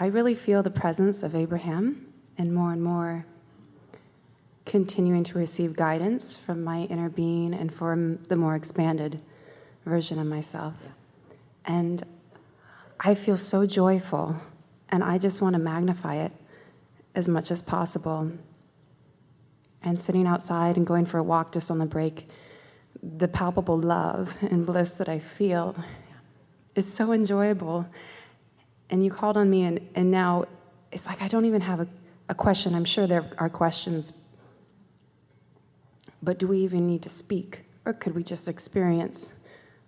I really feel the presence of Abraham, and more continuing to receive guidance from my inner being and from the more expanded version of myself. And I feel so joyful, and I just want to magnify it as much as possible. And sitting outside and going for a walk just on the break, the palpable love and bliss that I feel is so enjoyable. And you called on me, and now it's like I don't even have a question. I'm sure there are questions, but do we even need to speak? Or could we just experience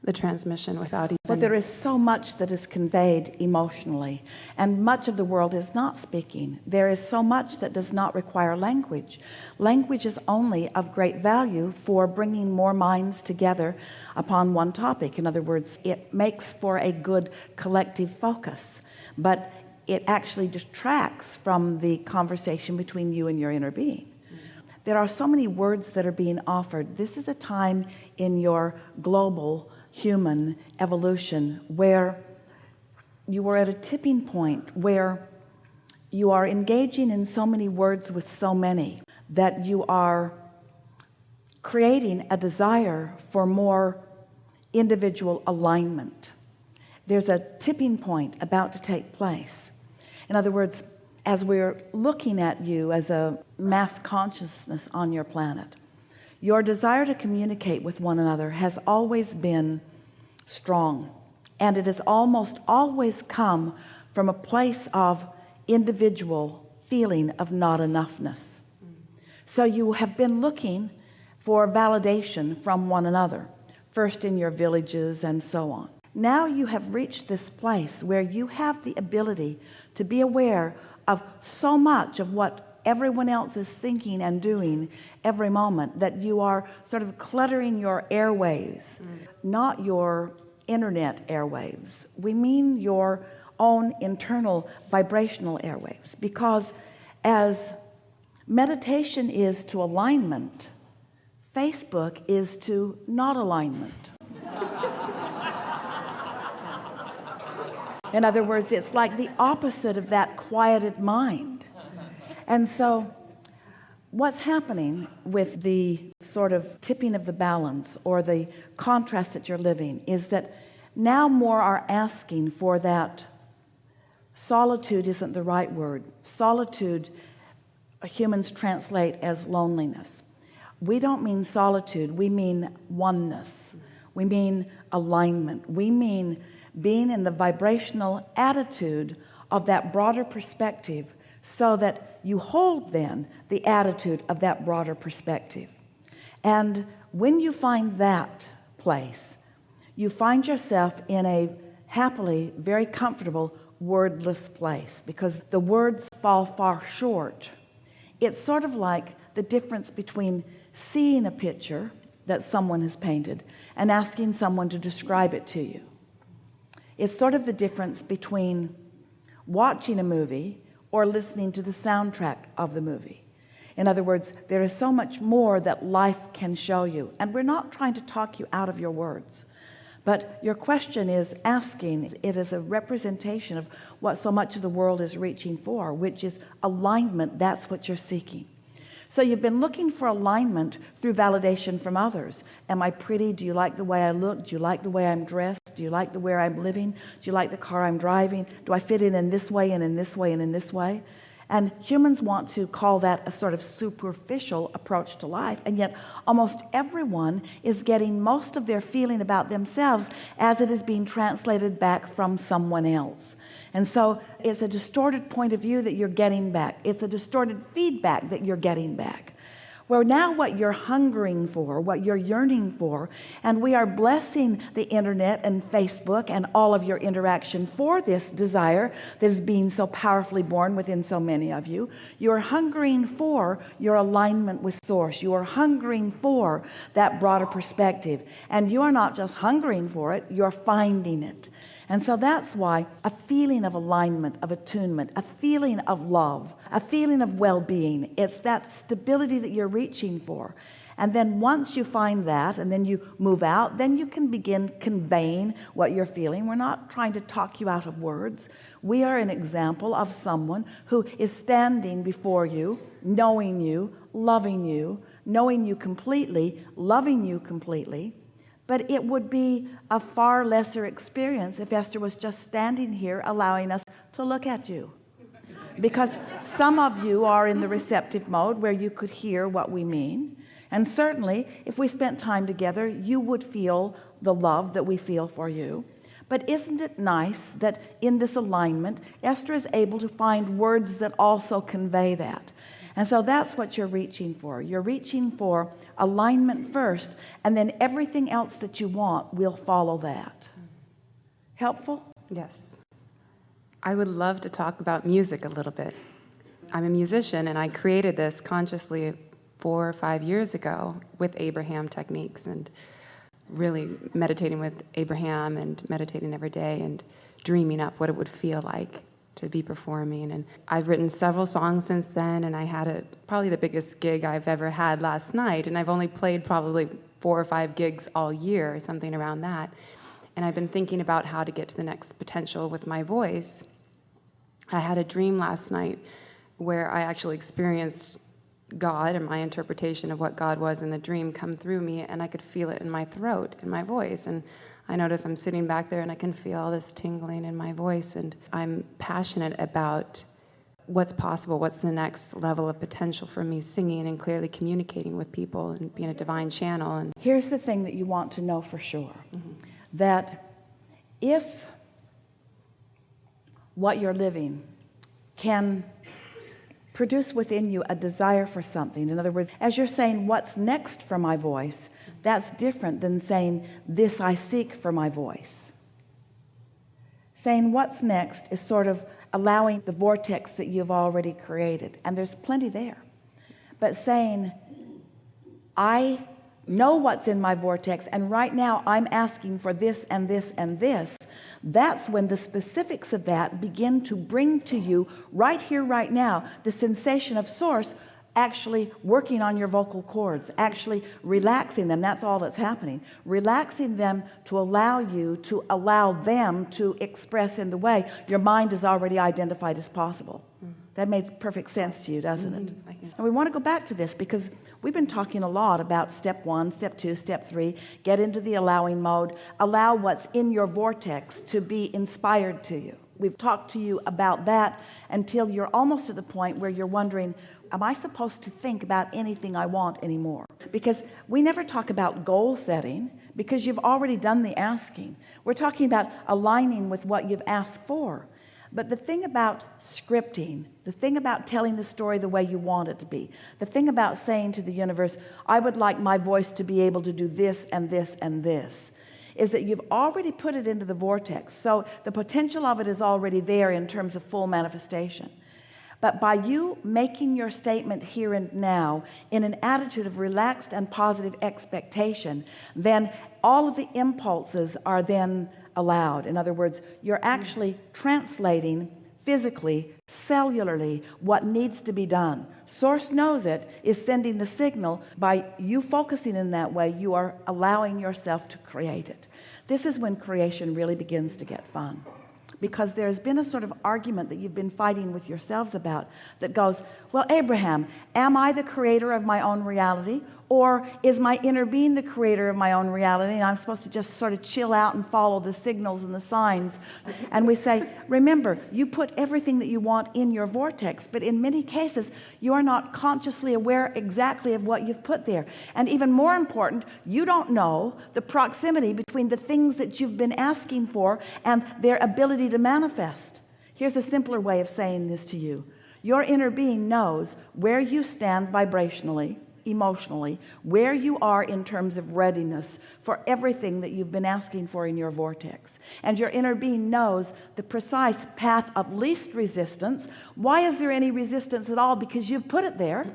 the transmission without even... But there is so much that is conveyed emotionally, and much of the world is not speaking. There is so much that does not require language. Language is only of great value for bringing more minds together upon one topic. In other words, it makes for a good collective focus, but it actually detracts from the conversation between you and your inner being. There are so many words that are being offered. This is a time in your global human evolution where you are at a tipping point, where you are engaging in so many words with so many that you are creating a desire for more individual alignment. There's a tipping point about to take place. In other words, as we're looking at you as a mass consciousness on your planet, your desire to communicate with one another has always been strong, and it has almost always come from a place of individual feeling of not enoughness. So you have been looking for validation from one another, first in your villages and so on. Now you have reached this place where you have the ability to be aware of so much of what everyone else is thinking and doing every moment that you are sort of cluttering your airwaves, not your internet airwaves. We mean your own internal vibrational airwaves, because as meditation is to alignment, Facebook is to not alignment. In other words, it's like the opposite of that quieted mind. And so what's happening with the sort of tipping of the balance or the contrast that you're living is that now more are asking for that. Solitude isn't the right word. Solitude, humans translate as loneliness. We don't mean solitude. We mean oneness. We mean alignment. We mean being in the vibrational attitude of that broader perspective, so that you hold then the attitude of that broader perspective. And when you find that place, you find yourself in a happily very comfortable wordless place, because the words fall far short. It's sort of like the difference between seeing a picture that someone has painted and asking someone to describe it to you. It's sort of the difference between watching a movie or listening to the soundtrack of the movie. In other words, there is so much more that life can show you, and we're not trying to talk you out of your words, but your question is asking. It is a representation of what so much of the world is reaching for, which is alignment. That's what you're seeking. So you've been looking for alignment through validation from others. Am I pretty? Do you like the way I look? Do you like the way I'm dressed? Do you like the way I'm living? Do you like the car I'm driving? Do I fit in this way and in this way and in this way? And humans want to call that a sort of superficial approach to life, and yet almost everyone is getting most of their feeling about themselves as it is being translated back from someone else. And so it's a distorted point of view that you're getting back. It's a distorted feedback that you're getting back. Where now what you're hungering for, what you're yearning for, and we are blessing the internet and Facebook and all of your interaction for this desire that is being so powerfully born within so many of you. You're hungering for your alignment with Source. You are hungering for that broader perspective. And you are not just hungering for it, you're finding it. And so that's why a feeling of alignment, of attunement, a feeling of love, a feeling of well-being, it's that stability that you're reaching for. And then once you find that, and then you move out, then you can begin conveying what you're feeling. We're not trying to talk you out of words. We are an example of someone who is standing before you, knowing you, loving you, knowing you completely, loving you completely. But it would be a far lesser experience if Esther was just standing here allowing us to look at you. Because some of you are in the receptive mode where you could hear what we mean. And certainly, if we spent time together, you would feel the love that we feel for you. But isn't it nice that in this alignment, Esther is able to find words that also convey that? And so that's what you're reaching for. You're reaching for alignment first, and then everything else that you want will follow that. Helpful? Yes. I would love to talk about music a little bit. I'm a musician, and I created this consciously 4 or 5 years ago with Abraham techniques, and really meditating with Abraham and meditating every day and dreaming up what it would feel like to be performing. And I've written several songs since then, and I had probably the biggest gig I've ever had last night, and I've only played probably 4 or 5 gigs all year, something around that. And I've been thinking about how to get to the next potential with my voice. I had a dream last night where I actually experienced God, and my interpretation of what God was in the dream, come through me, and I could feel it in my throat, in my voice. And I notice I'm sitting back there and I can feel all this tingling in my voice, and I'm passionate about what's possible, what's the next level of potential for me singing and clearly communicating with people and being a divine channel. And here's the thing that you want to know for sure, that if what you're living can produce within you a desire for something, in other words, as you're saying, what's next for my voice, that's different than saying, this I seek for my voice. Saying what's next is sort of allowing the vortex that you've already created, and there's plenty there. But saying, I know what's in my vortex, and right now I'm asking for this and this and this, that's when the specifics of that begin to bring to you right here, right now, the sensation of source actually working on your vocal cords, actually relaxing them. That's all that's happening. Relaxing them to allow you to allow them to express in the way your mind has already identified as possible. That made perfect sense to you, doesn't it? And we want to go back to this because we've been talking a lot about step 1, step 2, step 3, get into the allowing mode, allow what's in your vortex to be inspired to you. We've talked to you about that until you're almost at the point where you're wondering, am I supposed to think about anything I want anymore? Because we never talk about goal setting because you've already done the asking. We're talking about aligning with what you've asked for. But the thing about scripting, the thing about telling the story the way you want it to be, the thing about saying to the universe, I would like my voice to be able to do this and this and this, is that you've already put it into the vortex. So the potential of it is already there in terms of full manifestation. But by you making your statement here and now in an attitude of relaxed and positive expectation, then all of the impulses are then allowed. In other words, you're actually translating physically, cellularly, what needs to be done. Source knows it, is sending the signal. By you focusing in that way, you are allowing yourself to create it. This is when creation really begins to get fun. Because there's been a sort of argument that you've been fighting with yourselves about that goes, well, Abraham, am I the creator of my own reality? Or is my inner being the creator of my own reality and I'm supposed to just sort of chill out and follow the signals and the signs? And we say, remember, you put everything that you want in your vortex, but in many cases, you are not consciously aware exactly of what you've put there. And even more important, you don't know the proximity between the things that you've been asking for and their ability to manifest. Here's a simpler way of saying this to you. Your inner being knows where you stand vibrationally, emotionally, where you are in terms of readiness for everything that you've been asking for in your vortex. And your inner being knows the precise path of least resistance. Why is there any resistance at all? Because you've put it there.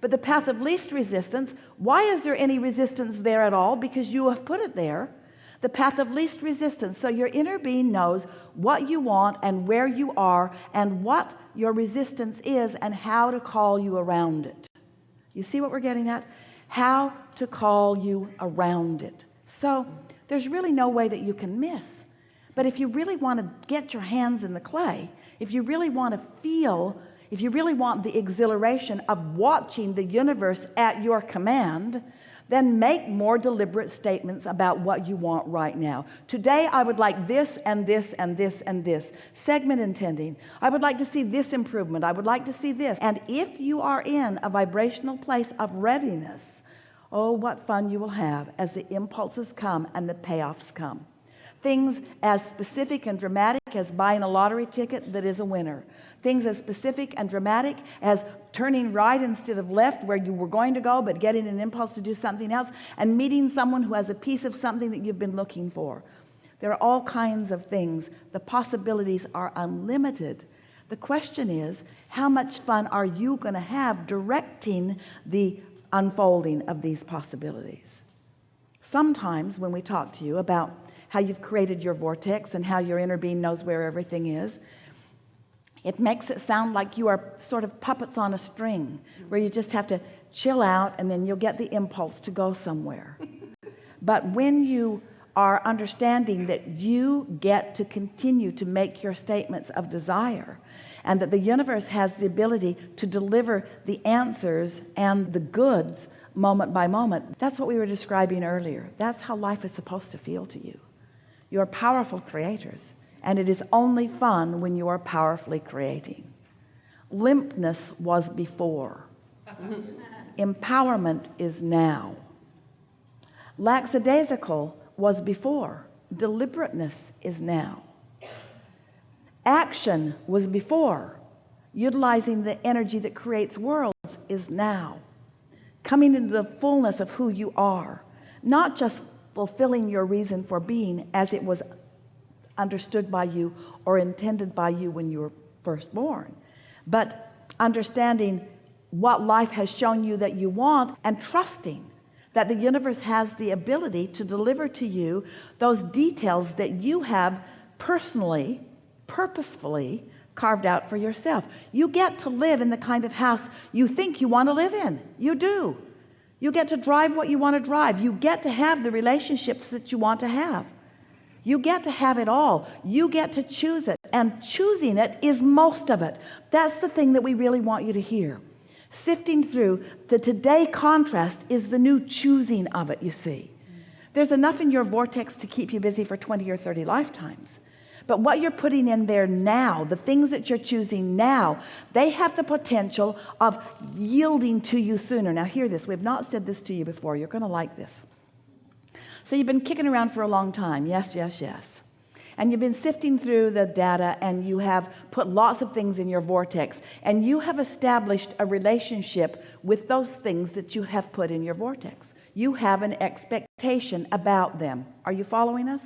But the path of least resistance, why is there any resistance there at all? Because you have put it there. The path of least resistance. So your inner being knows what you want and where you are and what your resistance is and how to call you around it. You see what we're getting at? how to call you around it. So there's really no way that you can miss. But if you really want to get your hands in the clay, if you really want to feel, if you really want the exhilaration of watching the universe at your command, then make more deliberate statements about what you want right now. Today I would like this and this and this and this. Segment intending. I would like to see this improvement. I would like to see this. And if you are in a vibrational place of readiness, oh, what fun you will have as the impulses come and the payoffs come. Things as specific and dramatic as buying a lottery ticket that is a winner. Things as specific and dramatic as turning right instead of left where you were going to go, but getting an impulse to do something else, and meeting someone who has a piece of something that you've been looking for. There are all kinds of things. The possibilities are unlimited. The question is, how much fun are you going to have directing the unfolding of these possibilities? Sometimes when we talk to you about how you've created your vortex and how your inner being knows where everything is, it makes it sound like you are sort of puppets on a string where you just have to chill out and then you'll get the impulse to go somewhere. But when you are understanding that you get to continue to make your statements of desire, and that the universe has the ability to deliver the answers and the goods moment by moment, that's what we were describing earlier. That's how life is supposed to feel to you. You're powerful creators, and it is only fun when you are powerfully creating. Limpness was before. Empowerment is now. Lackadaisical was before. Deliberateness is now. Action was before. Utilizing the energy that creates worlds is now. Coming into the fullness of who you are, not just fulfilling your reason for being as it was understood by you or intended by you when you were first born, but understanding what life has shown you that you want, and trusting that the universe has the ability to deliver to you those details that you have personally, purposefully carved out for yourself. You get to live in the kind of house you think you want to live in. You do. You get to drive what you want to drive. You get to have the relationships that you want to have. You get to have it all. You get to choose it, and choosing it is most of it. That's the thing that we really want you to hear. Sifting through the today contrast is the new choosing of it, you see. There's enough in your vortex to keep you busy for 20 or 30 lifetimes. But what you're putting in there now, the things that you're choosing now, they have the potential of yielding to you sooner. Now hear this. We have not said this to you before. You're going to like this. So you've been kicking around for a long time. Yes, yes, yes. And you've been sifting through the data, and you have put lots of things in your vortex, and you have established a relationship with those things that you have put in your vortex. You have an expectation about them. Are you following us?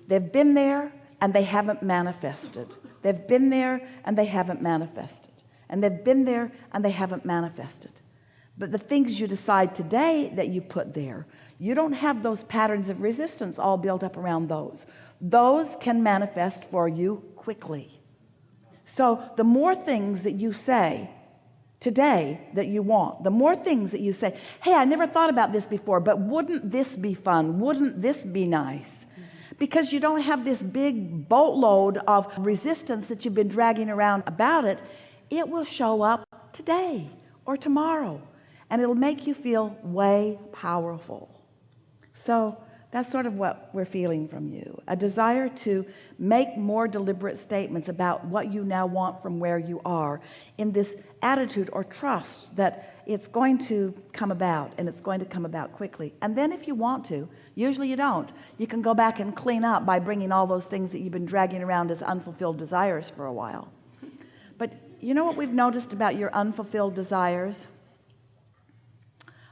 They've been there and they haven't manifested. They've been there and they haven't manifested. And they've been there and they haven't manifested. But the things you decide today that you put there, you don't have those patterns of resistance all built up around those. Those can manifest for you quickly. So the more things that you say today that you want, the more things that you say, hey, I never thought about this before, but wouldn't this be fun? Wouldn't this be nice? Because you don't have this big boatload of resistance that you've been dragging around about it, it will show up today or tomorrow, and it'll make you feel way powerful. So that's sort of what we're feeling from you, a desire to make more deliberate statements about what you now want from where you are, in this attitude or trust that it's going to come about, and it's going to come about quickly. And then if you want to, usually you don't, you can go back and clean up by bringing all those things that you've been dragging around as unfulfilled desires for a while. But you know what we've noticed about your unfulfilled desires?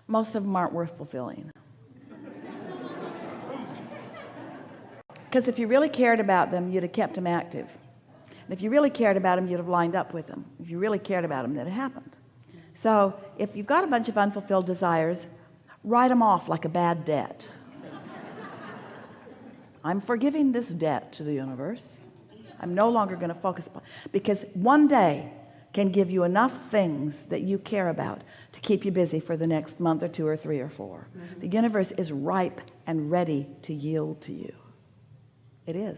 Most of them aren't worth fulfilling. Because if you really cared about them, you'd have kept them active. And if you really cared about them, you'd have lined up with them. If you really cared about them, that happened. So if you've got a bunch of unfulfilled desires, write them off like a bad debt. I'm forgiving this debt to the universe. I'm no longer going to focus upon, because one day can give you enough things that you care about to keep you busy for the next month or 2 or 3 or 4. The universe is ripe and ready to yield to you. It is.